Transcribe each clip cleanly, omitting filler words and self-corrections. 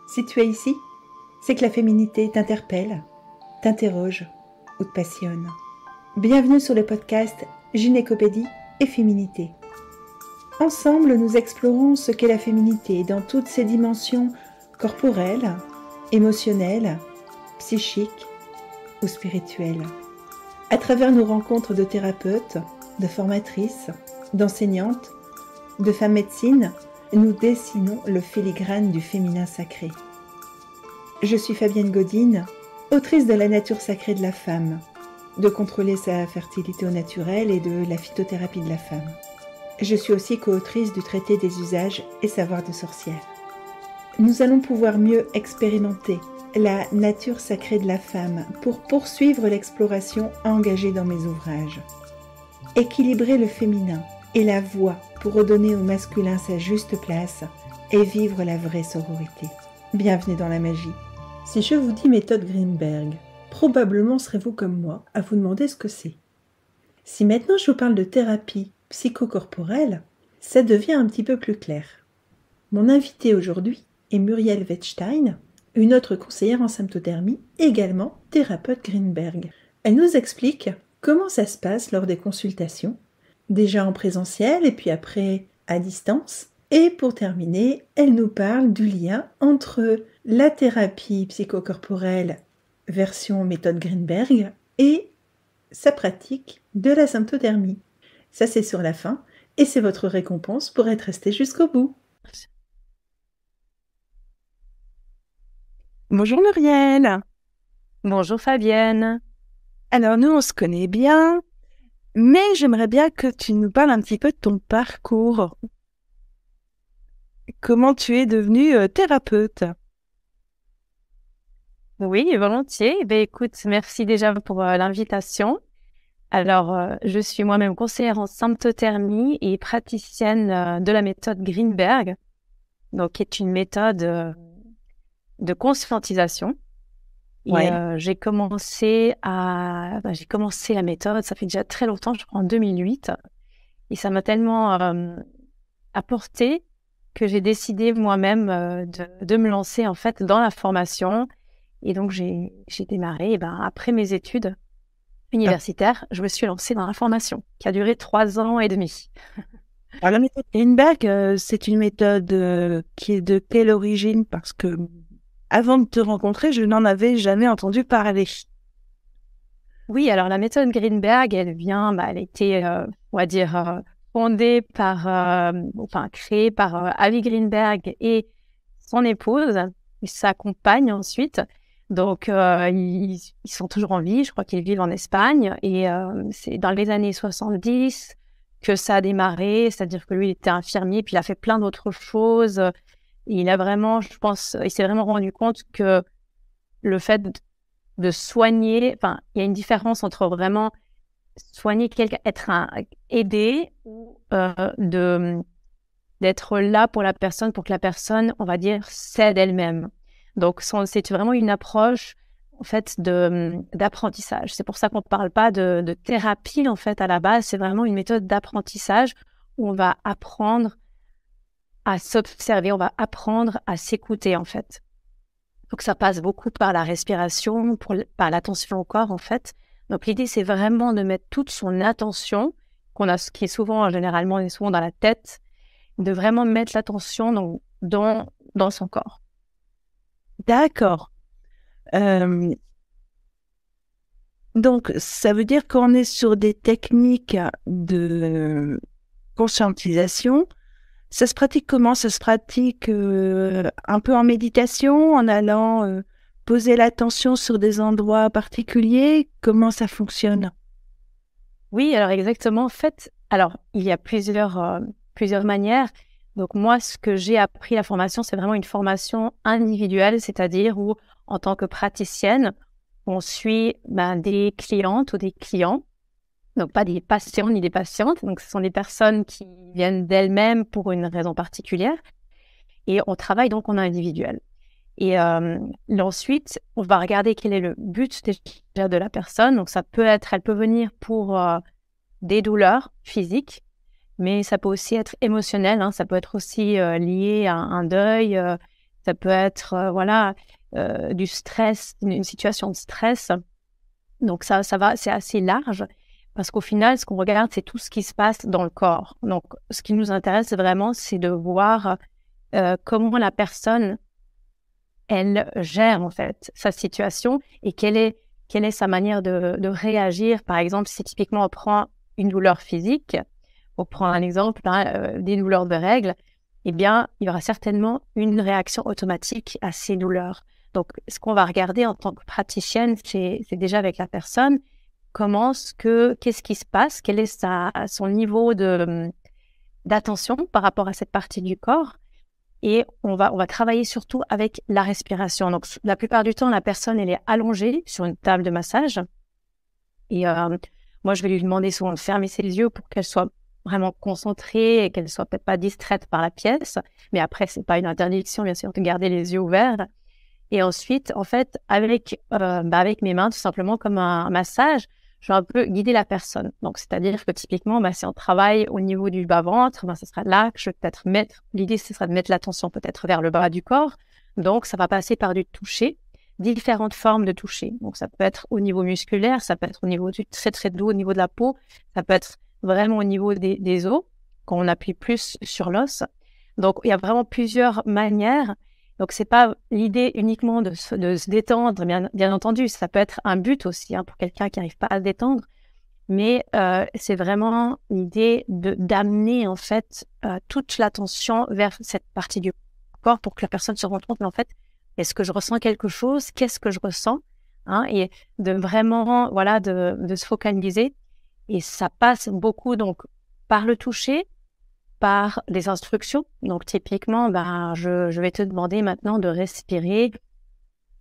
Si tu es ici, c'est que la féminité t'interpelle, t'interroge ou te passionne. Bienvenue sur le podcast Gynécopédie et Féminité. Ensemble, nous explorons ce qu'est la féminité dans toutes ses dimensions corporelles, émotionnelles, psychiques ou spirituelles. À travers nos rencontres de thérapeutes, de formatrices, d'enseignantes, de femmes médecines, nous dessinons le filigrane du féminin sacré. Je suis Fabienne Godine, autrice de La nature sacrée de la femme, de contrôler sa fertilité au naturel et de la phytothérapie de la femme. Je suis aussi co-autrice du traité des usages et savoirs de sorcière. Nous allons pouvoir mieux expérimenter la nature sacrée de la femme pour poursuivre l'exploration engagée dans mes ouvrages. Équilibrer le féminin et la voix pour redonner au masculin sa juste place et vivre la vraie sororité. Bienvenue dans la magie. Si je vous dis méthode Greenberg, probablement serez-vous comme moi à vous demander ce que c'est. Si maintenant je vous parle de thérapie psychocorporelle, ça devient un petit peu plus clair. Mon invitée aujourd'hui est Muriel Wettstein, une autre conseillère en symptothermie, également thérapeute Greenberg. Elle nous explique comment ça se passe lors des consultations, déjà en présentiel et puis après à distance. Et pour terminer, elle nous parle du lien entre la thérapie psychocorporelle version méthode Greenberg et sa pratique de la symptothermie. Ça, c'est sur la fin et c'est votre récompense pour être resté jusqu'au bout. Bonjour Muriel. Bonjour Fabienne. Alors nous, on se connaît bien, mais j'aimerais bien que tu nous parles un petit peu de ton parcours. Comment tu es devenue thérapeute? Oui, volontiers. Écoute, merci déjà pour l'invitation. Alors, je suis moi-même conseillère en symptothermie et praticienne de la méthode Greenberg, donc qui est une méthode de conscientisation. Ouais. Et j'ai commencé la méthode, ça fait déjà très longtemps, je crois en 2008. Et ça m'a tellement apporté que j'ai décidé moi-même de me lancer en fait dans la formation. Et donc, j'ai démarré, après mes études universitaires, je me suis lancée dans la formation qui a duré 3 ans et demi. Alors, la méthode Greenberg, c'est une méthode qui est de quelle origine? Parce que avant de te rencontrer, je n'en avais jamais entendu parler. Oui, alors la méthode Greenberg, elle a été, on va dire, fondée créée par Avi Greenberg et son épouse, et sa compagne ensuite. Donc, ils sont toujours en vie, je crois qu'ils vivent en Espagne. Et c'est dans les années 70 que ça a démarré, c'est-à-dire que lui, il était infirmier, puis il a fait plein d'autres choses. Il a vraiment, je pense, il s'est vraiment rendu compte que le fait de soigner, il y a une différence entre vraiment soigner quelqu'un, aider ou d'être là pour la personne, pour que la personne, on va dire, s'aide elle-même. Donc, c'est vraiment une approche, en fait, d'apprentissage. C'est pour ça qu'on ne parle pas de thérapie, en fait, à la base. C'est vraiment une méthode d'apprentissage où on va apprendre à s'observer, on va apprendre à s'écouter, en fait. Donc, ça passe beaucoup par la respiration, par l'attention au corps, en fait. Donc, l'idée, c'est vraiment de mettre toute son attention, qui est souvent, généralement, est souvent dans la tête, de vraiment mettre l'attention dans son corps. D'accord. Donc, ça veut dire qu'on est sur des techniques de conscientisation. Ça se pratique comment? Ça se pratique un peu en méditation, en allant poser l'attention sur des endroits particuliers. Comment ça fonctionne? Oui, alors exactement. En fait, il y a plusieurs manières. Donc moi, ce que j'ai appris la formation, c'est vraiment une formation individuelle, c'est-à-dire où, en tant que praticienne, on suit des clientes ou des clients, donc pas des patients ni des patientes. Donc ce sont des personnes qui viennent d'elles-mêmes pour une raison particulière, et on travaille donc en individuel. Et ensuite, on va regarder quel est le but déjà de la personne. Donc elle peut venir pour des douleurs physiques, mais ça peut aussi être émotionnel, hein. Ça peut être aussi lié à un deuil, ça peut être du stress, une situation de stress. Donc ça va, c'est assez large parce qu'au final, ce qu'on regarde, c'est tout ce qui se passe dans le corps. Donc ce qui nous intéresse vraiment, c'est de voir comment la personne, elle gère en fait sa situation et quelle est sa manière de réagir. Par exemple, si typiquement on prend une douleur physique, on prend un exemple, des douleurs de règles, eh bien, il y aura certainement une réaction automatique à ces douleurs. Donc, ce qu'on va regarder en tant que praticienne, c'est déjà avec la personne, qu'est-ce qui se passe, quel est son niveau d'attention par rapport à cette partie du corps. Et on va travailler surtout avec la respiration. Donc, la plupart du temps, la personne, elle est allongée sur une table de massage. Et moi, je vais lui demander souvent de fermer ses yeux pour qu'elle soit vraiment concentrée et qu'elle soit peut-être pas distraite par la pièce. Mais après, c'est pas une interdiction, bien sûr, de garder les yeux ouverts. Et ensuite, en fait, avec mes mains, tout simplement comme un massage, je vais un peu guider la personne. Donc, c'est-à-dire que typiquement, si on travaille au niveau du bas-ventre, ce sera là que je vais peut-être l'idée, ce sera de mettre l'attention peut-être vers le bas du corps. Donc, ça va passer par du toucher, différentes formes de toucher. Donc, ça peut être au niveau musculaire, ça peut être au niveau du très, très doux, au niveau de la peau, ça peut être vraiment au niveau des os, quand on appuie plus sur l'os. Donc, il y a vraiment plusieurs manières. Donc, c'est pas l'idée uniquement de se détendre, bien entendu, ça peut être un but aussi pour quelqu'un qui n'arrive pas à se détendre, mais c'est vraiment l'idée d'amener en fait toute l'attention vers cette partie du corps pour que la personne se rende compte, mais en fait, est-ce que je ressens quelque chose? Qu'est-ce que je ressens? Et de vraiment, de se focaliser. Et ça passe beaucoup donc par le toucher, par les instructions. Donc, typiquement, je vais te demander maintenant de respirer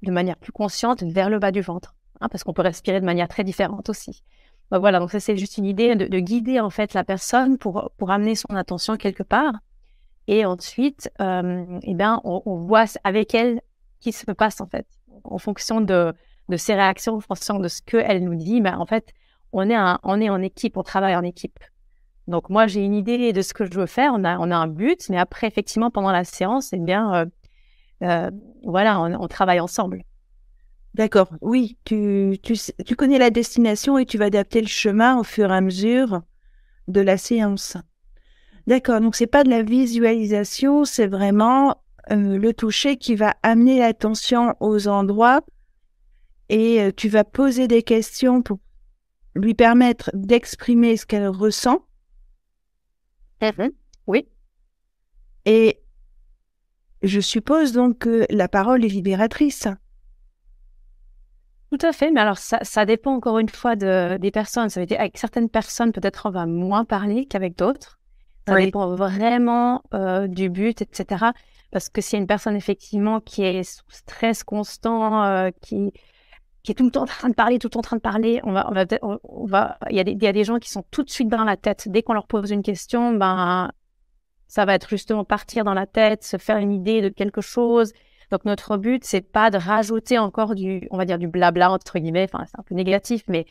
de manière plus consciente vers le bas du ventre, parce qu'on peut respirer de manière très différente aussi. Donc, voilà, donc ça, c'est juste une idée de guider en fait la personne pour amener son attention quelque part. Et ensuite, on voit avec elle qui se passe en fait. En fonction de ses réactions, en fonction de ce qu'elle nous dit, en fait, on est en équipe, on travaille en équipe. Donc, moi, j'ai une idée de ce que je veux faire. On a un but, mais après, effectivement, pendant la séance, on travaille ensemble. D'accord. Oui, tu connais la destination et tu vas adapter le chemin au fur et à mesure de la séance. D'accord. Donc, c'est pas de la visualisation, c'est vraiment le toucher qui va amener l'attention aux endroits et tu vas poser des questions pour lui permettre d'exprimer ce qu'elle ressent. Oui. Et je suppose donc que la parole est libératrice. Tout à fait, mais alors ça dépend encore une fois des personnes. Ça veut dire avec certaines personnes, peut-être on va moins parler qu'avec d'autres. Ça dépend vraiment du but, etc. Parce que s'il y a une personne effectivement qui est sous stress constant, qui est tout le temps en train de parler, il y a des gens qui sont tout de suite dans la tête. Dès qu'on leur pose une question, ça va être justement partir dans la tête, se faire une idée de quelque chose. Donc, notre but, c'est pas de rajouter encore du blabla, entre guillemets. Enfin, c'est un peu négatif, mais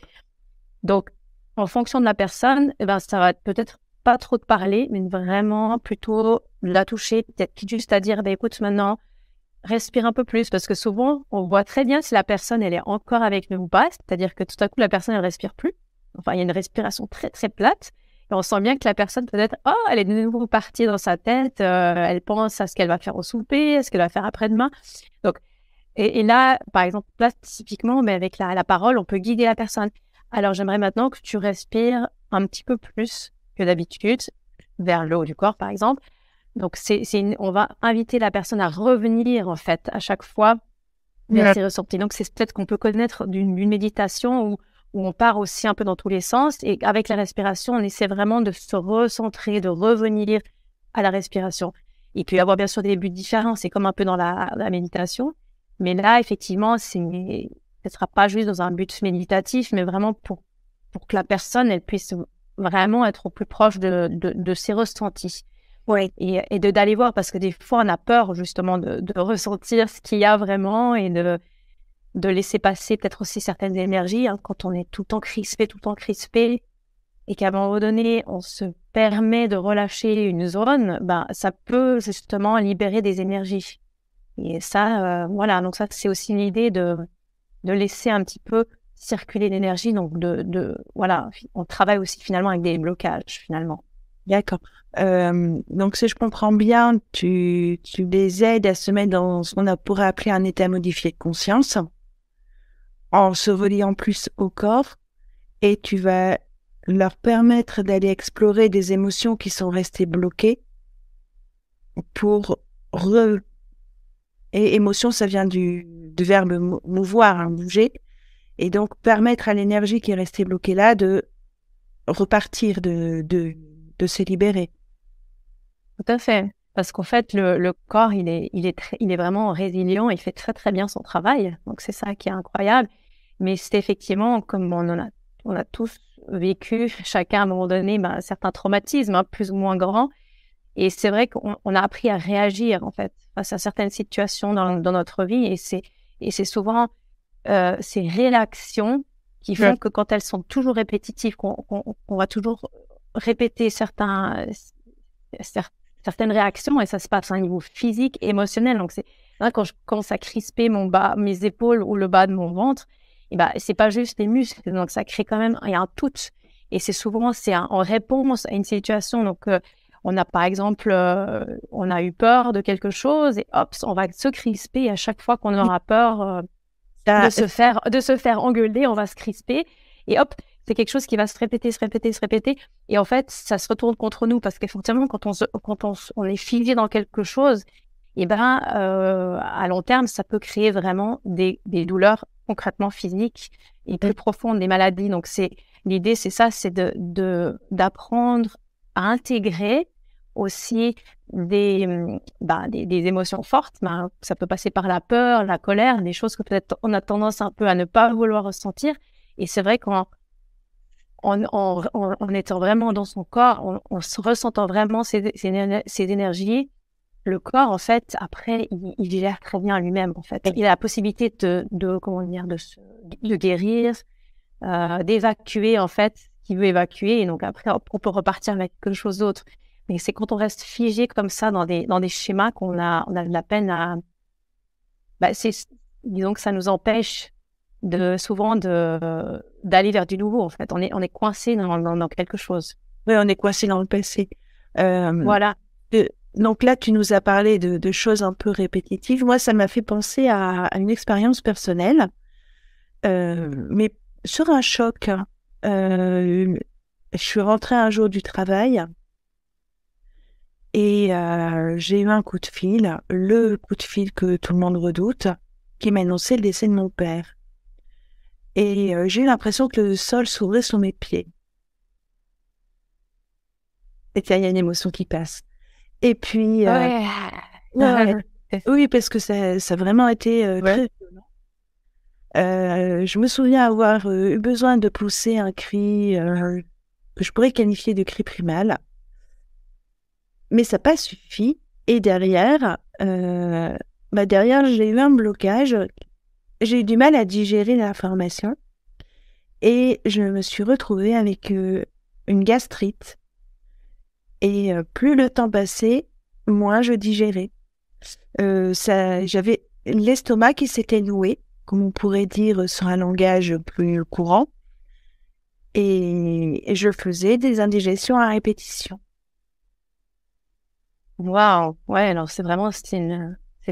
donc, en fonction de la personne, ça va être peut-être pas trop de parler, mais vraiment plutôt la toucher, peut-être juste à dire, écoute, maintenant, respire un peu plus, parce que souvent, on voit très bien si la personne, elle est encore avec nous ou pas, c'est-à-dire que tout à coup, la personne, elle respire plus. Enfin, il y a une respiration très, très plate. Et on sent bien que la personne, peut-être, elle est de nouveau partie dans sa tête, elle pense à ce qu'elle va faire au souper, à ce qu'elle va faire après-demain. Donc, et là, par exemple, là, typiquement, mais avec la parole, on peut guider la personne. Alors, j'aimerais maintenant que tu respires un petit peu plus que d'habitude, vers le haut du corps, par exemple. Donc, on va inviter la personne à revenir, en fait, à chaque fois vers ses ressentis. Donc, c'est peut-être qu'on peut connaître d'une méditation où on part aussi un peu dans tous les sens. Et avec la respiration, on essaie vraiment de se recentrer, de revenir à la respiration. Il peut y avoir bien sûr des buts différents. C'est comme un peu dans la méditation. Mais là, effectivement, ce ne sera pas juste dans un but méditatif, mais vraiment pour que la personne, elle puisse vraiment être au plus proche de ses ressentis. Oui. Et d'aller voir, parce que des fois, on a peur justement de ressentir ce qu'il y a vraiment et de laisser passer peut-être aussi certaines énergies quand on est tout le temps crispé, et qu'à un moment donné, on se permet de relâcher une zone, ça peut justement libérer des énergies. Et ça, voilà, donc ça, c'est aussi une idée de laisser un petit peu circuler l'énergie. Donc, voilà, on travaille aussi finalement avec des blocages, finalement. D'accord. Donc, si je comprends bien, tu les aides à se mettre dans ce qu'on pourrait appeler un état modifié de conscience, en se reliant plus au corps, et tu vas leur permettre d'aller explorer des émotions qui sont restées bloquées pour et émotion, ça vient du verbe mouvoir, hein, bouger, et donc permettre à l'énergie qui est restée bloquée là de repartir, de se libérer. Tout à fait. Parce qu'en fait, le corps, il est vraiment résilient, il fait très, très bien son travail. Donc, c'est ça qui est incroyable. Mais c'est effectivement, comme on a tous vécu, chacun à un moment donné, certains traumatismes, hein, plus ou moins grands. Et c'est vrai qu'on a appris à réagir, en fait, face à certaines situations dans notre vie. Et c'est souvent ces réactions qui font que quand elles sont toujours répétitives, qu'on va toujours répéter certaines réactions, et ça se passe à un niveau physique, émotionnel. Donc, quand je commence à crisper mes épaules ou le bas de mon ventre, et c'est pas juste les muscles. Donc, ça crée quand même, il y a un tout. Et c'est souvent, en réponse à une situation. Donc, on a, par exemple, on a eu peur de quelque chose et hop, on va se crisper. Et à chaque fois qu'on aura peur de se faire engueuler, on va se crisper. Et hop, c'est quelque chose qui va se répéter. Et en fait, ça se retourne contre nous parce qu'effectivement, quand on est figé dans quelque chose, à long terme, ça peut créer vraiment des douleurs concrètement physiques et plus profondes, des maladies. Donc, l'idée, c'est ça, c'est d'apprendre à intégrer aussi des émotions fortes. Ça peut passer par la peur, la colère, des choses que peut-être on a tendance un peu à ne pas vouloir ressentir. Et c'est vrai qu'en étant vraiment dans son corps, en se ressentant vraiment ces énergies, le corps, en fait, après, il gère très bien lui-même, en fait. Il a la possibilité de guérir, d'évacuer, en fait, ce qu'il veut évacuer. Et donc, après, on peut repartir avec quelque chose d'autre. Mais c'est quand on reste figé comme ça dans des schémas qu'on a de la peine à... disons que ça nous empêche souvent d'aller vers du nouveau, en fait. On est coincé dans quelque chose. Oui, on est coincé dans le passé. Voilà. Donc là, tu nous as parlé de choses un peu répétitives. Moi, ça m'a fait penser à une expérience personnelle, mais sur un choc. Je suis rentrée un jour du travail et j'ai eu un coup de fil, le coup de fil que tout le monde redoute, qui m'annonçait le décès de mon père. Et j'ai eu l'impression que le sol s'ouvrait sous mes pieds. Et il y a une émotion qui passe. Et puis, oui, parce que ça a vraiment été très violent. Je me souviens avoir eu besoin de pousser un cri que je pourrais qualifier de cri primal. Mais ça n'a pas suffi. Et derrière, j'ai eu un blocage. J'ai eu du mal à digérer l'information. Et je me suis retrouvée avec une gastrite. Et plus le temps passait, moins je digérais. J'avais l'estomac qui s'était noué, comme on pourrait dire sur un langage plus courant. Et je faisais des indigestions à répétition. Waouh, ouais, alors c'était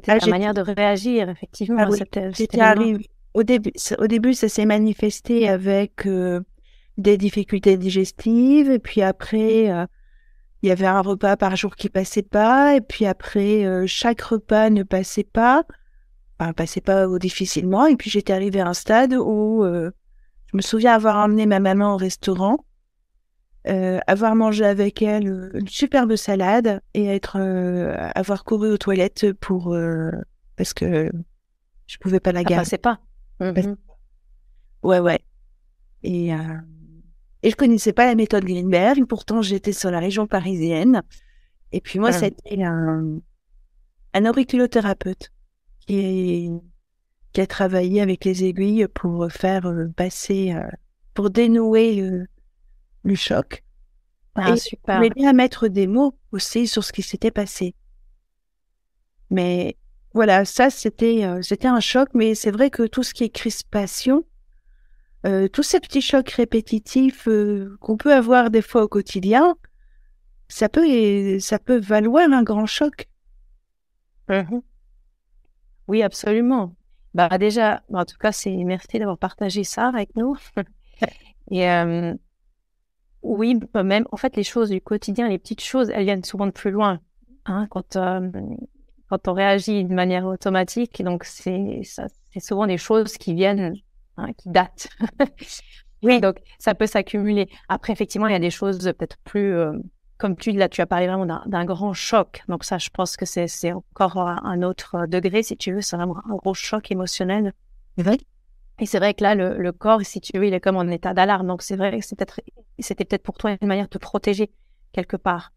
ta manière de réagir, effectivement, à cet événement. Au début, ça s'est manifesté avec des difficultés digestives, et puis après, il y avait un repas par jour qui passait pas, et puis après, chaque repas ne passait pas, ou difficilement, et puis j'étais arrivée à un stade où je me souviens avoir emmené ma maman au restaurant, avoir mangé avec elle une superbe salade et avoir couru aux toilettes parce que je pouvais pas la garder. Ça passait pas. Mm-hmm. Ouais. Et je connaissais pas la méthode Greenberg, pourtant j'étais sur la région parisienne. Et puis moi, c'était un auriculothérapeute qui a travaillé avec les aiguilles pour faire passer, pour dénouer le choc. Et super. m'aider à mettre des mots aussi sur ce qui s'était passé. Mais voilà, ça c'était un choc, mais c'est vrai que tout ce qui est crispation, tous ces petits chocs répétitifs qu'on peut avoir des fois au quotidien, ça peut valoir un grand choc. Mhm. Oui, absolument. Bah déjà, en tout cas, merci d'avoir partagé ça avec nous. Et oui, même en fait, les choses du quotidien, les petites choses, elles viennent souvent de plus loin. Hein, quand on réagit de manière automatique, donc c'est souvent des choses qui viennent, hein, qui datent. Oui. Donc ça peut s'accumuler. Après, effectivement, il y a des choses peut-être plus, comme là, tu as parlé vraiment d'un grand choc. Donc ça, je pense que c'est encore un autre degré, si tu veux. C'est vraiment un gros choc émotionnel. Oui. Et c'est vrai que là, le corps, si tu veux, il est comme en état d'alarme. Donc c'est vrai que c'était peut-être pour toi une manière de te protéger quelque part.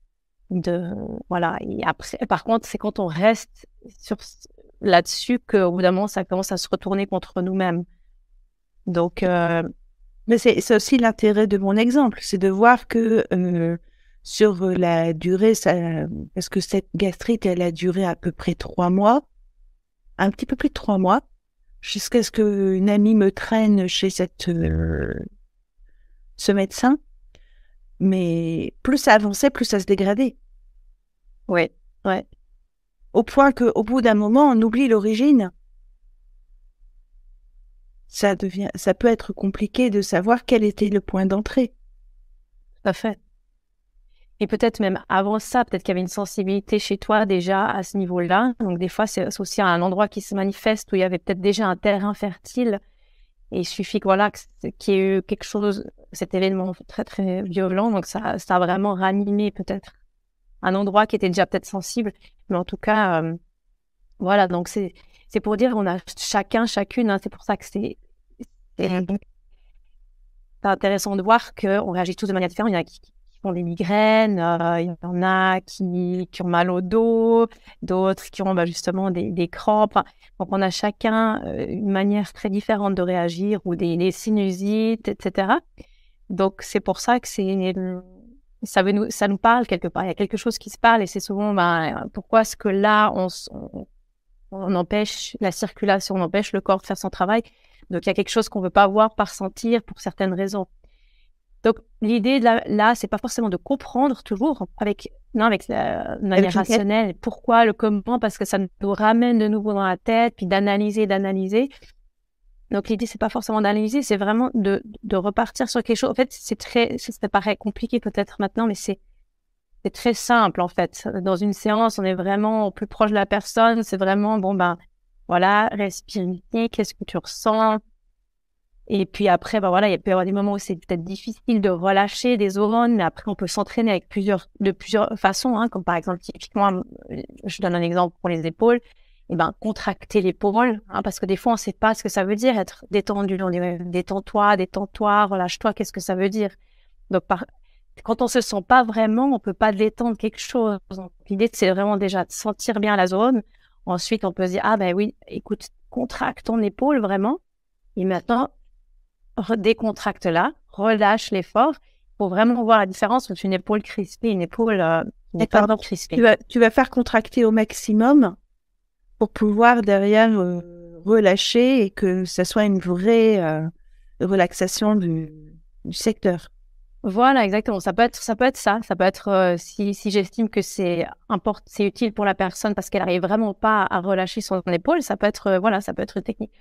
Voilà. Et après, par contre, c'est quand on reste là-dessus qu'au bout d'un moment, ça commence à se retourner contre nous-mêmes. Donc, mais c'est aussi l'intérêt de mon exemple, c'est de voir que sur la durée, parce que cette gastrite, elle a duré à peu près 3 mois, un petit peu plus de 3 mois, jusqu'à ce qu'une amie me traîne chez ce médecin. Mais plus ça avançait, plus ça se dégradait. ouais. Au point qu'au bout d'un moment, on oublie l'origine. Ça peut être compliqué de savoir quel était le point d'entrée. Tout à fait. Et peut-être même avant ça, peut-être qu'il y avait une sensibilité chez toi déjà à ce niveau-là. Donc des fois, c'est aussi un endroit qui se manifeste où il y avait peut-être déjà un terrain fertile. Et il suffit qu'il y ait eu quelque chose, cet événement très, très violent. Donc ça a vraiment ranimé peut-être un endroit qui était déjà peut-être sensible. Mais en tout cas, voilà. Donc c'est pour dire, on a chacune. Hein, c'est pour ça que c'est intéressant de voir qu'on réagit tous de manière différente. Il y en a qui ont des migraines, il y en a qui ont mal au dos, d'autres qui ont justement des crampes. Donc, on a chacun une manière très différente de réagir ou des sinusites, etc. Donc, c'est pour ça que ça nous parle quelque part. Il y a quelque chose qui se parle et c'est souvent pourquoi est-ce que là, on empêche la circulation, on empêche le corps de faire son travail. Donc, il y a quelque chose qu'on ne veut pas voir, pas ressentir pour certaines raisons. Donc, l'idée là, c'est pas forcément de comprendre toujours avec la manière rationnelle. Pourquoi, le comment, parce que ça nous ramène de nouveau dans la tête, puis d'analyser. Donc, l'idée, c'est pas forcément d'analyser, c'est vraiment de repartir sur quelque chose. En fait, ça paraît compliqué peut-être maintenant, mais c'est très simple, en fait. Dans une séance, on est vraiment plus proche de la personne. C'est vraiment, voilà, respire, qu'est-ce que tu ressens? Et puis après, voilà, il peut y avoir des moments où c'est peut-être difficile de relâcher des neurones, mais après, on peut s'entraîner de plusieurs façons, hein, comme par exemple, typiquement, je donne un exemple pour les épaules, contracter l'épaule, hein, parce que des fois, on ne sait pas ce que ça veut dire être détendu. On dit, détends-toi, relâche-toi, qu'est-ce que ça veut dire? Donc, quand on se sent pas vraiment, on peut pas détendre quelque chose. Donc, l'idée, c'est vraiment déjà de sentir bien la zone. Ensuite, on peut se dire, oui, écoute, contracte ton épaule vraiment. Et maintenant, décontracte là, relâche l'effort pour vraiment voir la différence entre une épaule crispée et une épaule crispée. Tu vas faire contracter au maximum pour pouvoir derrière relâcher et que ça soit une vraie relaxation du secteur. Voilà, exactement. Ça peut être ça. Ça peut être si j'estime que c'est utile pour la personne parce qu'elle n'arrive vraiment pas à relâcher son épaule, ça peut être ça peut être une technique.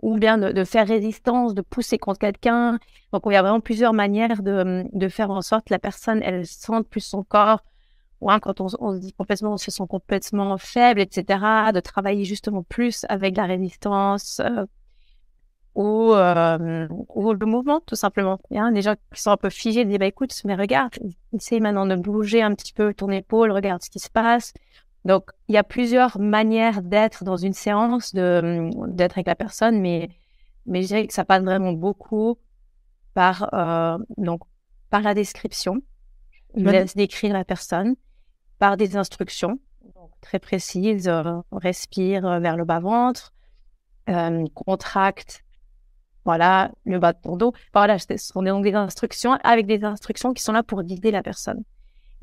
Ou bien de faire résistance, de pousser contre quelqu'un. Donc, il y a vraiment plusieurs manières de faire en sorte que la personne, elle sente plus son corps. Ou quand on se dit complètement, on se sent complètement faible, etc. De travailler justement plus avec la résistance ou le mouvement, tout simplement. Il y a des gens qui sont un peu figés, disent, écoute, mais regarde, essaye maintenant de bouger un petit peu ton épaule, regarde ce qui se passe. Donc, il y a plusieurs manières d'être dans une séance, d'être avec la personne, mais je dirais que ça passe vraiment beaucoup par la description. Je laisse décrire la personne par des instructions très précises. Respire vers le bas-ventre, contracte, voilà, le bas de ton dos. Voilà, ce sont donc des instructions avec des instructions qui sont là pour guider la personne.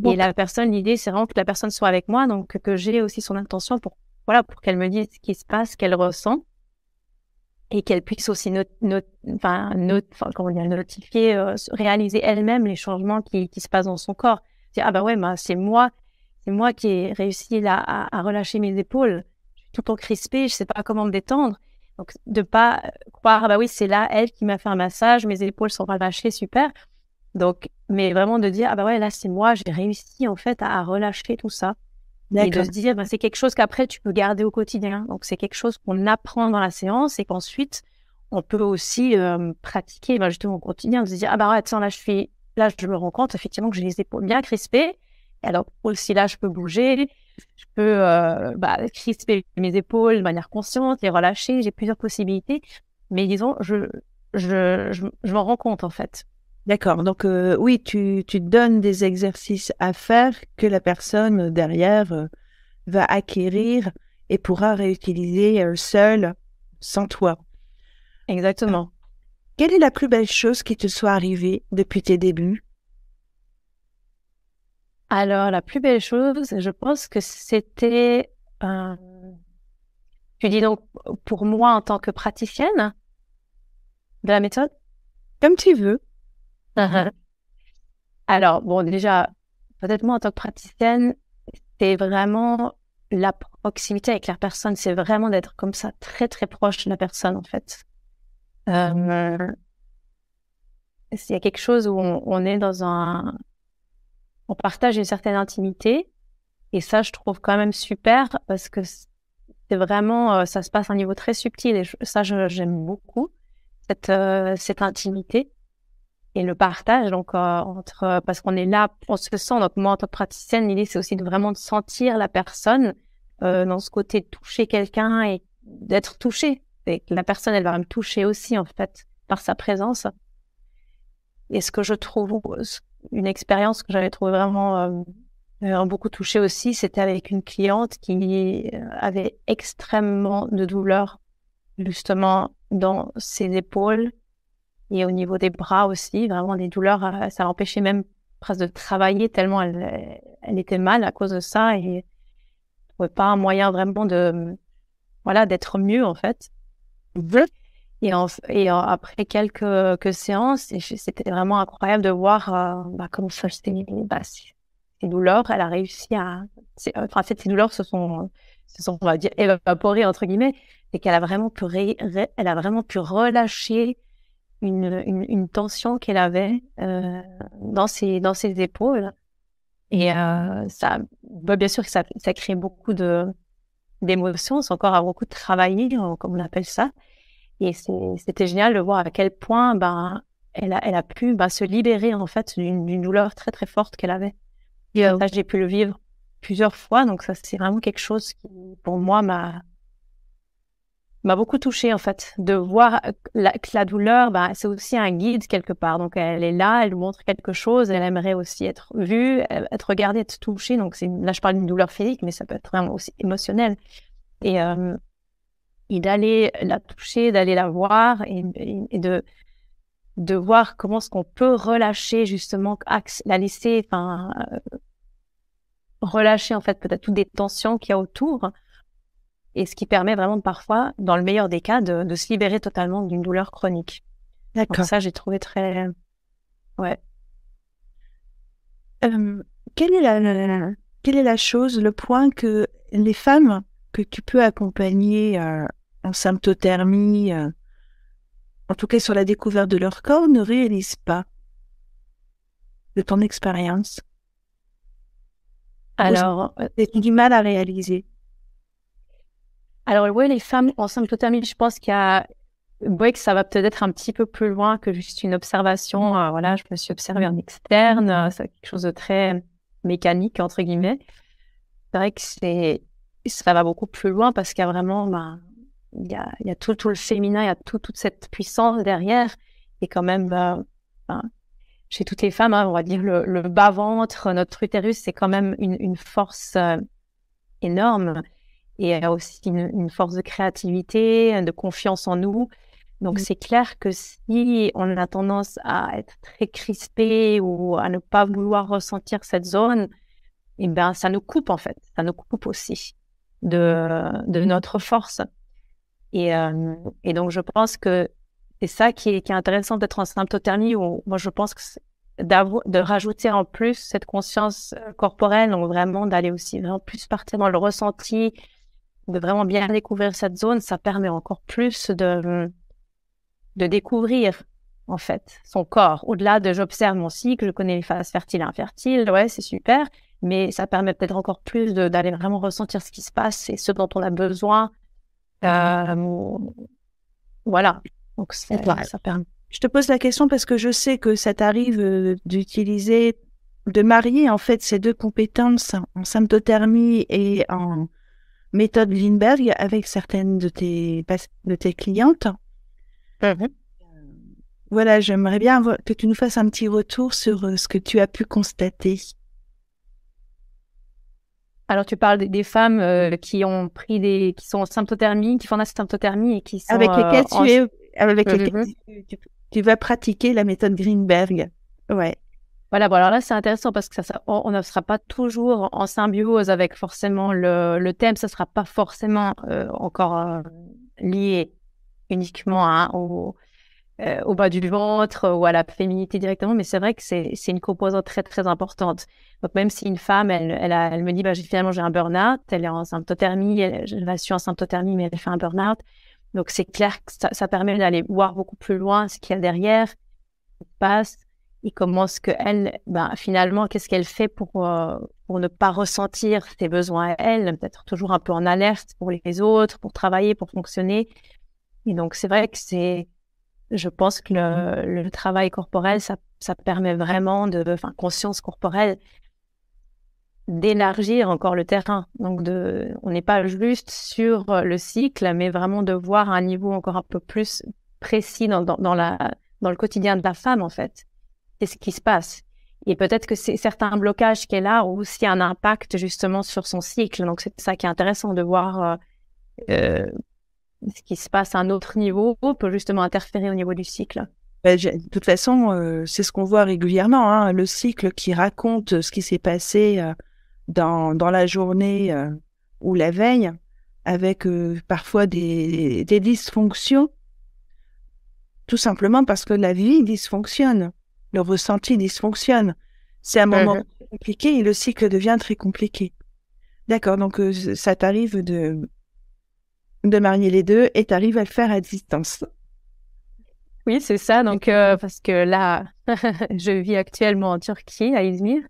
Bon. Et la personne, l'idée, c'est vraiment que la personne soit avec moi, donc que j'ai aussi son intention pour voilà, pour qu'elle me dise ce qui se passe, qu'elle ressent, et qu'elle puisse aussi comment dire, notifier, réaliser elle-même les changements qui se passent dans son corps. Dire, ah bah ouais, bah, c'est moi qui ai réussi là à relâcher mes épaules. Je suis tout le temps crispée, je sais pas comment me détendre. Donc, de pas croire, ah bah oui, c'est là, elle qui m'a fait un massage, mes épaules sont relâchées, super. Donc, mais vraiment de dire, ah bah ouais, là, c'est moi, j'ai réussi en fait à relâcher tout ça. Et de D'accord. se dire, bah, c'est quelque chose qu'après, tu peux garder au quotidien. Donc, c'est quelque chose qu'on apprend dans la séance et qu'ensuite, on peut aussi pratiquer justement au quotidien. De se dire, ah bah ouais, tiens, là, je me rends compte effectivement que j'ai les épaules bien crispées. Et alors, aussi là, je peux bouger, je peux crisper mes épaules de manière consciente, les relâcher. J'ai plusieurs possibilités. Mais disons, je m'en rends compte en fait. D'accord. Donc, oui, tu donnes des exercices à faire que la personne derrière va acquérir et pourra réutiliser seule, sans toi. Exactement. Quelle est la plus belle chose qui te soit arrivée depuis tes débuts? Alors, la plus belle chose, je pense que c'était, tu dis donc pour moi en tant que praticienne de la méthode? Comme tu veux. Alors, bon, déjà, peut-être moi en tant que praticienne, c'est vraiment la proximité avec la personne, c'est vraiment d'être comme ça, très très proche de la personne en fait. Il y a quelque chose où on est on partage une certaine intimité, et ça, je trouve quand même super parce que c'est vraiment, ça se passe à un niveau très subtil, et ça, j'aime beaucoup cette intimité et le partage. Donc, parce qu'on est là, on se sent. Donc, moi, en tant que praticienne, l'idée, c'est aussi vraiment de sentir la personne dans ce côté de toucher quelqu'un et d'être touché. Et que la personne, elle va me toucher aussi, en fait, par sa présence. Et ce que je trouve, une expérience que j'avais trouvé vraiment beaucoup touchée aussi, c'était avec une cliente qui avait extrêmement de douleur, justement, dans ses épaules et au niveau des bras aussi, vraiment des douleurs. Ça l'empêchait même presque de travailler tellement elle était mal à cause de ça, et ne trouvait pas un moyen vraiment d'être mieux, en fait. Après quelques séances, c'était vraiment incroyable de voir comment ça, ces douleurs, elle a réussi en fait, ces douleurs se sont, on va dire, évaporées, entre guillemets, et qu'elle a vraiment elle a vraiment pu relâcher une tension qu'elle avait dans ses épaules. Et ça, bien sûr que ça crée beaucoup d'émotions, c'est encore à beaucoup de travailler, comme on appelle ça. Et c'était génial de voir à quel point elle a pu se libérer en fait d'une douleur très très forte qu'elle avait. Et ça, j'ai pu le vivre plusieurs fois, donc ça, c'est vraiment quelque chose qui, pour moi, m'a beaucoup touchée, en fait, de voir que la douleur, c'est aussi un guide quelque part. Donc, elle est là, elle nous montre quelque chose, elle aimerait aussi être vue, être regardée, être touchée. Donc, là, je parle d'une douleur physique, mais ça peut être vraiment aussi émotionnel. Et d'aller la toucher, d'aller la voir, et de voir comment est-ce qu'on peut relâcher, justement, la laisser, relâcher, en fait, peut-être toutes des tensions qu'il y a autour. Et ce qui permet vraiment parfois, dans le meilleur des cas, de se libérer totalement d'une douleur chronique. D'accord. Donc ça, j'ai trouvé très... Ouais. Quelle est la chose, le point que les femmes que tu peux accompagner en symptothermie, en tout cas sur la découverte de leur corps, ne réalisent pas de ton expérience? Alors, C'est du mal à réaliser. Alors, oui, les femmes en symptothermie, je pense que ça va peut-être un petit peu plus loin que juste une observation. Voilà, je me suis observée en externe. C'est quelque chose de très mécanique, entre guillemets. C'est vrai que ça va beaucoup plus loin parce qu'il y a vraiment, il y a tout le féminin, il y a toute cette puissance derrière. Et quand même, chez toutes les femmes, on va dire le bas-ventre, notre utérus, c'est quand même une force énorme. Et il y a aussi une force de créativité, de confiance en nous. Donc, c'est clair que si on a tendance à être très crispé ou à ne pas vouloir ressentir cette zone, ça nous coupe, en fait. Ça nous coupe aussi. de notre force. Et donc, je pense que c'est ça qui est intéressant d'être en symptothermie, où moi, je pense que de rajouter en plus cette conscience corporelle, donc vraiment d'aller aussi vraiment plus partir dans le ressenti, de vraiment bien découvrir cette zone, ça permet encore plus de découvrir, en fait, son corps. Au-delà de j'observe mon cycle, je connais les phases fertiles et infertiles, ouais, c'est super, mais ça permet peut-être encore plus d'aller vraiment ressentir ce qui se passe et ce dont on a besoin. Voilà. Donc, ça permet. Je te pose la question parce que je sais que ça t'arrive de marier en fait ces deux compétences en symptothermie et en méthode Lindbergh avec certaines de tes clientes. Voilà, j'aimerais bien que tu nous fasses un petit retour sur ce que tu as pu constater. Alors, tu parles des femmes qui sont en symptothermie, qui font la symptothermie et qui sont avec lesquelles tu vas pratiquer la méthode Greenberg. Ouais. Voilà, bon, alors là, c'est intéressant parce que on ne sera pas toujours en symbiose avec forcément le thème. Ça ne sera pas forcément encore lié uniquement au bas du ventre ou à la féminité directement, mais c'est vrai que c'est une composante très, très importante. Donc, même si une femme, elle me dit, finalement, j'ai un burn-out, elle est en symptothermie, je la suis en symptothermie, mais elle fait un burn-out. Donc, c'est clair que ça permet d'aller voir beaucoup plus loin ce qu'il y a derrière, ce qui se passe, et comment est-ce qu'elle, finalement, qu'est-ce qu'elle fait pour ne pas ressentir ses besoins à elle, peut-être toujours un peu en alerte pour les autres, pour travailler, pour fonctionner. Et donc, c'est vrai que je pense que le travail corporel, ça permet vraiment conscience corporelle, d'élargir encore le terrain. Donc, on n'est pas juste sur le cycle, mais vraiment de voir à un niveau encore un peu plus précis dans le quotidien de la femme, en fait. C'est ce qui se passe. Et peut-être que c'est certains blocages qu'elle a ont aussi un impact justement sur son cycle. Donc, c'est ça qui est intéressant de voir ce qui se passe à un autre niveau peut justement interférer au niveau du cycle. De toute façon, c'est ce qu'on voit régulièrement, hein, le cycle qui raconte ce qui s'est passé dans la journée ou la veille, avec parfois des dysfonctions, tout simplement parce que la vie dysfonctionne, le ressenti dysfonctionne. C'est un moment compliqué et le cycle devient très compliqué. D'accord, donc ça t'arrive de marier les deux et t'arrives à le faire à distance. Oui, c'est ça. Donc, parce que là, je vis actuellement en Turquie, à Izmir.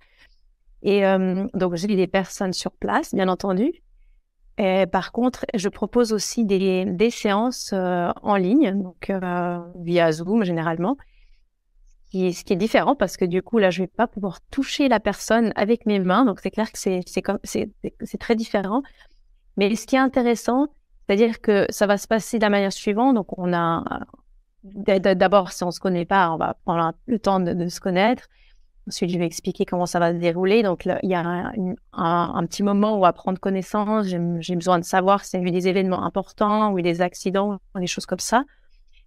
Et donc, j'ai des personnes sur place, bien entendu. Et par contre, je propose aussi des séances en ligne, donc via Zoom généralement. Ce qui est différent parce que du coup, là, je vais pas pouvoir toucher la personne avec mes mains. Donc, c'est clair que c'est très différent. Mais ce qui est intéressant, c'est-à-dire que ça va se passer de la manière suivante. Donc, on a d'abord, si on se connaît pas, on va prendre le temps de se connaître. Ensuite, je vais expliquer comment ça va se dérouler. Donc, là, il y a un petit moment où on va prendre connaissance. J'ai besoin de savoir s'il y a eu des événements importants ou des accidents, des choses comme ça.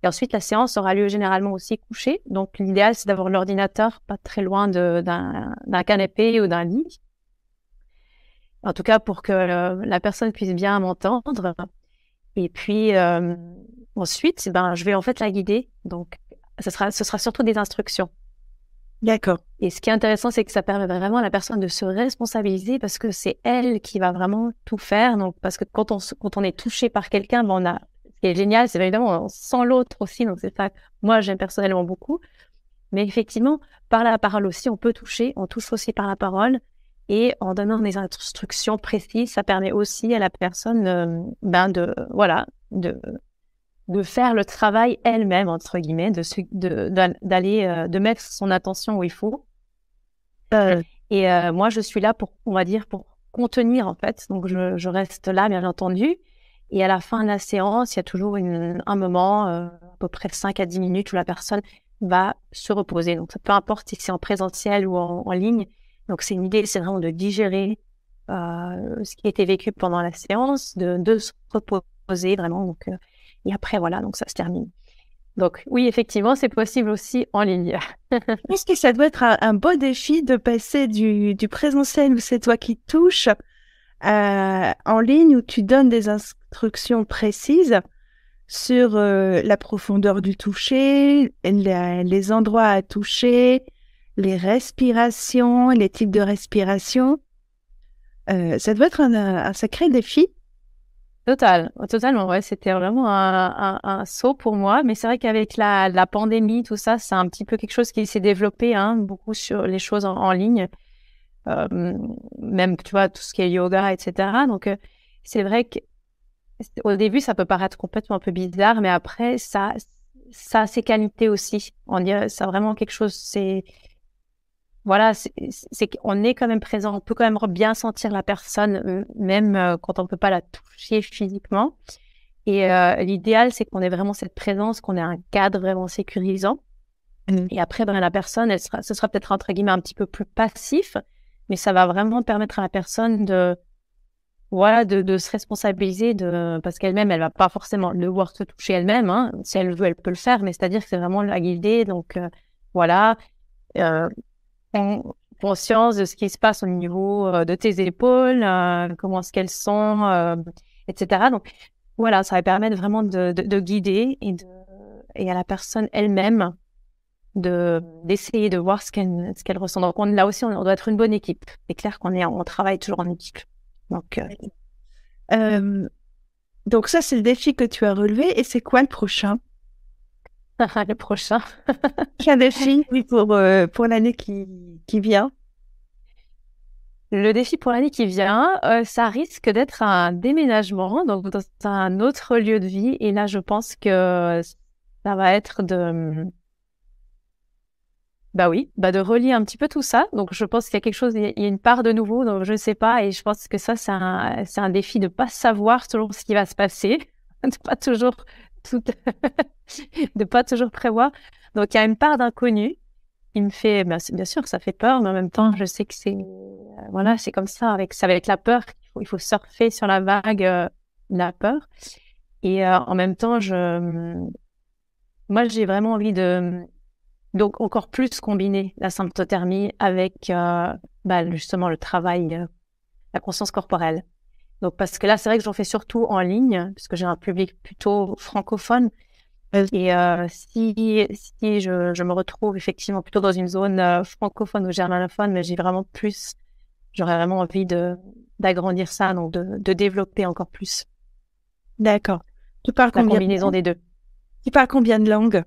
Et ensuite, la séance aura lieu généralement aussi couchée. Donc, l'idéal, c'est d'avoir l'ordinateur pas très loin d'un canapé ou d'un lit. En tout cas, pour que la personne puisse bien m'entendre. Et puis, ensuite, je vais en fait la guider. Donc, ce sera surtout des instructions. D'accord. Et ce qui est intéressant, c'est que ça permet vraiment à la personne de se responsabiliser parce que c'est elle qui va vraiment tout faire. Donc, parce que quand on est touché par quelqu'un, ce qui est génial, c'est évidemment, on sent l'autre aussi. Donc, c'est ça que moi, j'aime personnellement beaucoup. Mais effectivement, par la parole aussi, on peut toucher. On touche aussi par la parole. Et en donnant des instructions précises, ça permet aussi à la personne de faire le travail elle-même, entre guillemets, de mettre son attention où il faut. Et moi, je suis là pour contenir, en fait. Donc, je reste là, bien entendu. Et à la fin de la séance, il y a toujours un moment, à peu près 5 à 10 minutes, où la personne va se reposer. Donc, peu importe si c'est en présentiel ou en ligne. Donc, c'est une idée, c'est vraiment de digérer ce qui a été vécu pendant la séance, de se reposer vraiment. Donc, et après, voilà, donc ça se termine. Donc, oui, effectivement, c'est possible aussi en ligne. Est-ce que ça doit être un beau défi de passer du présentiel où c'est toi qui touches en ligne où tu donnes des instructions précises sur la profondeur du toucher, les endroits à toucher, les respirations, les types de respiration. Ça doit être un sacré défi. Totalement, ouais, c'était vraiment un saut pour moi. Mais c'est vrai qu'avec la pandémie, tout ça, c'est un petit peu quelque chose qui s'est développé, hein, beaucoup sur les choses en ligne. Même, tu vois, tout ce qui est yoga, etc. Donc, c'est vrai qu'au début, ça peut paraître complètement un peu bizarre, mais après, ça a ses qualités aussi. On dirait, c'est vraiment quelque chose, voilà, c'est qu'on est quand même présent, on peut quand même bien sentir la personne, même quand on peut pas la toucher physiquement. Et l'idéal, c'est qu'on ait vraiment cette présence, qu'on ait un cadre vraiment sécurisant. Et après, ben, la personne, ce sera peut-être entre guillemets un petit peu plus passif, mais ça va vraiment permettre à la personne de se responsabiliser parce qu'elle-même, elle va pas forcément devoir se toucher elle-même, hein. Si elle veut, elle peut le faire, mais c'est-à-dire que c'est vraiment la guider. Donc, voilà. Conscience de ce qui se passe au niveau de tes épaules, comment est-ce qu'elles sont, etc. Donc, voilà, ça va permettre vraiment de guider et à la personne elle-même d'essayer de voir ce qu'elle ressent. Donc, là aussi, on doit être une bonne équipe. C'est clair on travaille toujours en équipe. Donc ça, c'est le défi que tu as relevé. Et c'est quoi le prochain? Le prochain. Un défi, oui, pour l'année qui vient. Le défi pour l'année qui vient, ça risque d'être un déménagement, donc dans un autre lieu de vie. Et là, je pense que ça va être de relier un petit peu tout ça. Donc, je pense qu'il y a quelque chose, il y a une part de nouveau, donc je ne sais pas. Et je pense que ça, c'est un défi de pas savoir toujours ce qui va se passer, de pas toujours de pas toujours prévoir. Donc, il y a une part d'inconnu qui me fait, bien sûr, ça fait peur, mais en même temps, je sais que c'est comme ça, avec la peur, il faut surfer sur la vague de la peur. Et en même temps, moi, j'ai vraiment envie donc encore plus combiner la symptothermie avec justement le travail, la conscience corporelle. Donc, parce que là, c'est vrai que j'en fais surtout en ligne, puisque j'ai un public plutôt francophone. Et si je me retrouve effectivement plutôt dans une zone francophone ou germanophone, mais j'aurais vraiment envie d'agrandir ça, donc de développer encore plus. D'accord. Tu parles la combinaison des deux. Tu parles combien de langues?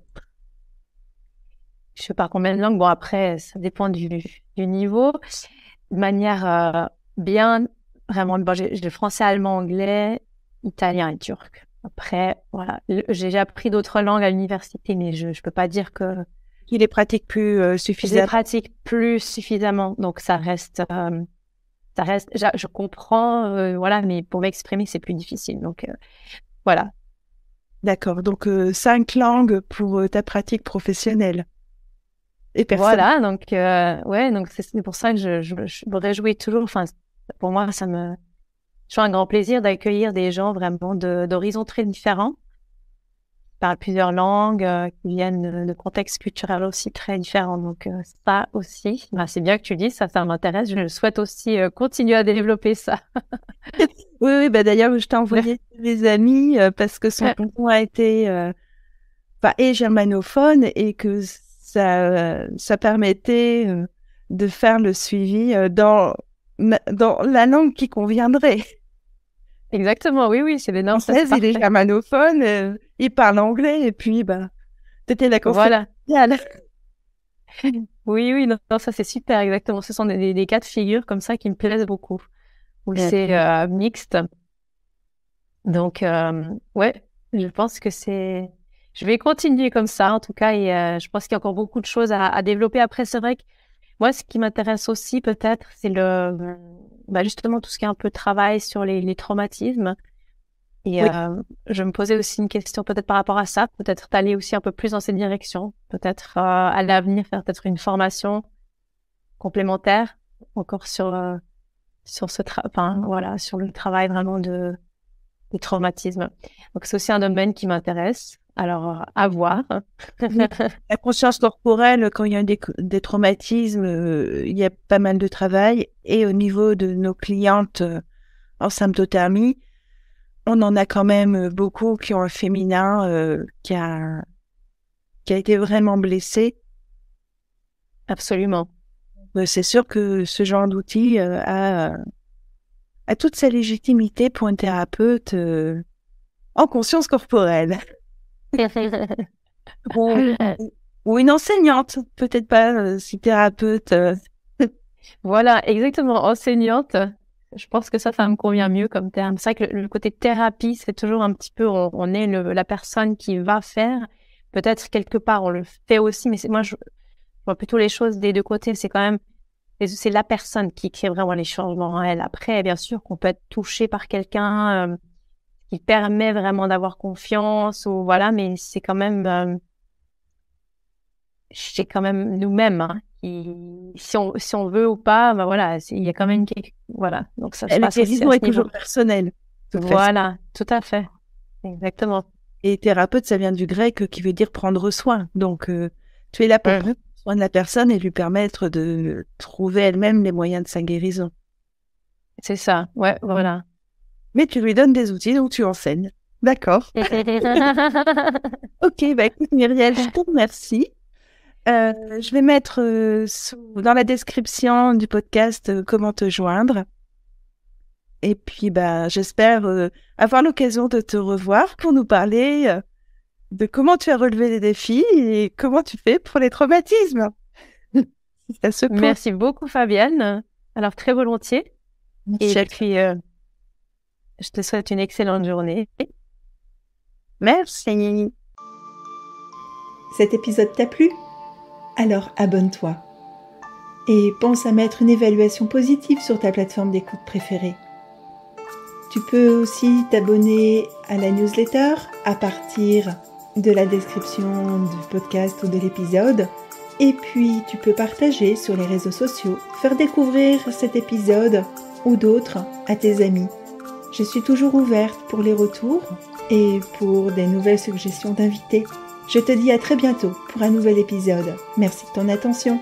Je parle combien de langues? Bon, après, ça dépend du niveau. De manière bien, vraiment, j'ai le français, allemand, anglais, italien et turc. Après, voilà, j'ai appris d'autres langues à l'université, mais je peux pas dire que tu les pratiques plus suffisamment. Je les pratique plus suffisamment, donc ça reste. Je comprends, voilà, mais pour m'exprimer, c'est plus difficile. Donc voilà. D'accord. Donc 5 langues pour ta pratique professionnelle. Et personnelle. Voilà. Donc donc c'est pour ça que je me réjouis toujours. Enfin, pour moi, je fais un grand plaisir d'accueillir des gens vraiment d'horizons très différents, qui parlent plusieurs langues, qui viennent de contextes culturels aussi très différents. Donc ça aussi, c'est bien que tu le dises, ça m'intéresse. Je souhaite aussi continuer à développer ça. Oui, d'ailleurs, je t'ai envoyé mes amis parce que son conjoint a été est germanophone et que ça permettait de faire le suivi dans la langue qui conviendrait. Exactement, oui, c'est des Française, il est germanophone, il parle anglais, et puis, t'étais la conférence. Voilà. Oui, non, ça c'est super, exactement. Ce sont des cas de figure comme ça qui me plaisent beaucoup, où c'est mixte. Donc, je pense que je vais continuer comme ça, en tout cas, et je pense qu'il y a encore beaucoup de choses à développer. Après, c'est vrai que moi, ce qui m'intéresse aussi, peut-être, c'est justement tout ce qui est un peu travail sur les traumatismes. Et je me posais aussi une question peut-être par rapport à ça, peut-être d'aller aussi un peu plus dans cette direction, peut-être à l'avenir faire peut-être une formation complémentaire encore sur sur le travail vraiment de traumatisme. Donc c'est aussi un domaine qui m'intéresse. Alors à voir. La conscience corporelle, quand il y a des traumatismes, il y a pas mal de travail. Et au niveau de nos clientes, en symptothermie, on en a quand même beaucoup qui ont un féminin qui a été vraiment blessé. Absolument. C'est sûr que ce genre d'outil a toute sa légitimité pour un thérapeute en conscience corporelle. Ou une enseignante, peut-être pas si thérapeute. Voilà, exactement, enseignante. Je pense que ça me convient mieux comme terme. C'est vrai que le côté thérapie, c'est toujours un petit peu, on est la personne qui va faire. Peut-être quelque part, on le fait aussi, mais moi, je vois plutôt les choses des deux côtés. C'est quand même, c'est la personne qui crée vraiment les changements en elle. Après, bien sûr qu'on peut être touché par quelqu'un qui permet vraiment d'avoir confiance, ou voilà, mais c'est quand même nous-mêmes, hein, si on veut ou pas, ben voilà, il y a quand même voilà. Donc ça se passe aussi à ce est niveau. toujours personnelle. Voilà, tout à fait, exactement. Et thérapeute, ça vient du grec qui veut dire prendre soin. Donc tu es là pour prendre soin de la personne et lui permettre de trouver elle-même les moyens de sa guérison. C'est ça, ouais, voilà. Mais tu lui donnes des outils, donc tu enseignes. D'accord. Ok, bah écoute Myriel, je te remercie. Je vais mettre dans la description du podcast comment te joindre. Et puis, bah, j'espère avoir l'occasion de te revoir pour nous parler de comment tu as relevé les défis et comment tu fais pour les traumatismes. Merci beaucoup, Fabienne. Alors, très volontiers. Et puis, je te souhaite une excellente journée. Merci. Cet épisode t'a plu ? Alors abonne-toi. Et pense à mettre une évaluation positive sur ta plateforme d'écoute préférée. Tu peux aussi t'abonner à la newsletter à partir de la description du podcast ou de l'épisode. Et puis tu peux partager sur les réseaux sociaux, faire découvrir cet épisode ou d'autres à tes amis. Je suis toujours ouverte pour les retours et pour des nouvelles suggestions d'invités. Je te dis à très bientôt pour un nouvel épisode. Merci de ton attention.